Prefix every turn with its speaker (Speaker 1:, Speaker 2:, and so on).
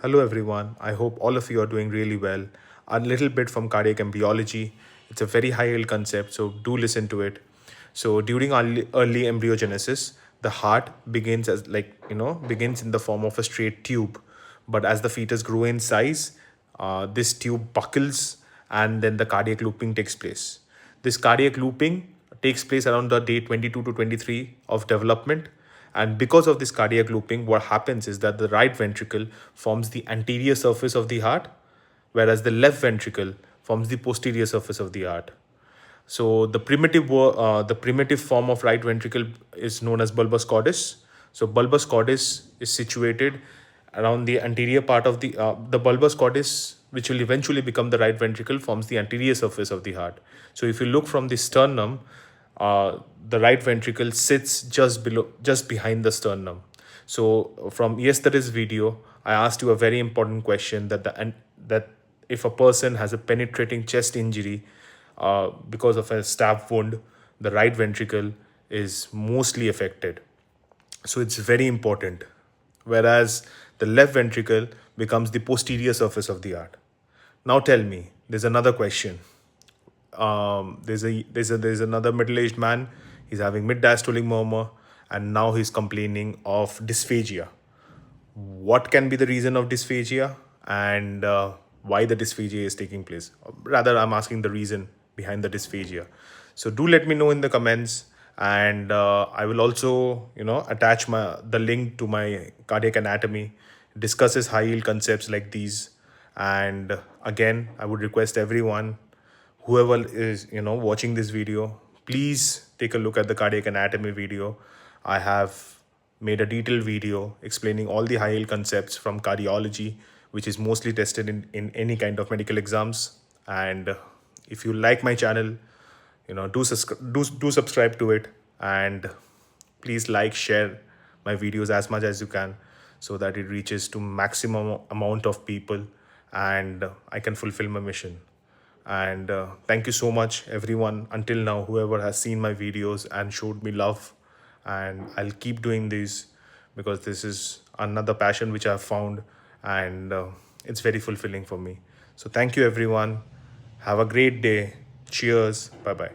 Speaker 1: Hello everyone, I hope all of you are doing really well. A little bit from cardiac embryology. It's a very high yield concept, so do listen to it. So during early embryogenesis, the heart begins as begins in the form of a straight tube. But as the fetus grow in size, this tube buckles and then the cardiac looping takes place. This cardiac looping takes place around the day 22 to 23 of development, and because of this cardiac looping, what happens is that the right ventricle forms the anterior surface of the heart, whereas the left ventricle forms the posterior surface of the heart. So the primitive form of right ventricle is known as bulbus cordis. So bulbus cordis is situated around the anterior part of the bulbus cordis, which will eventually become the right ventricle, forms the anterior surface of the heart. So if you look from the sternum, the right ventricle sits just behind the sternum. So from yesterday's video, I asked you a very important question that if a person has a penetrating chest injury because of a stab wound, the right ventricle is mostly affected. So it's very important. Whereas the left ventricle becomes the posterior surface of the heart. Now tell me, there's another question. There's another middle-aged man. He's having mid-diastolic murmur, and now he's complaining of dysphagia. What can be the reason of dysphagia, and why the dysphagia is taking place? Rather, I'm asking the reason behind the dysphagia. So do let me know in the comments, and I will also attach the link to my cardiac anatomy. It discusses high yield concepts like these. And again, I would request everyone, whoever is watching this video, please take a look at the cardiac anatomy video. I have made a detailed video explaining all the high yield concepts from cardiology, which is mostly tested in any kind of medical exams. And if you like my channel, do subscribe to it, and please like, share my videos as much as you can, so that it reaches to maximum amount of people and I can fulfill my mission. And thank you so much everyone until now, whoever has seen my videos and showed me love. And I'll keep doing this because this is another passion which I've found, and it's very fulfilling for me. So thank you everyone. Have a great day. Cheers. Bye bye.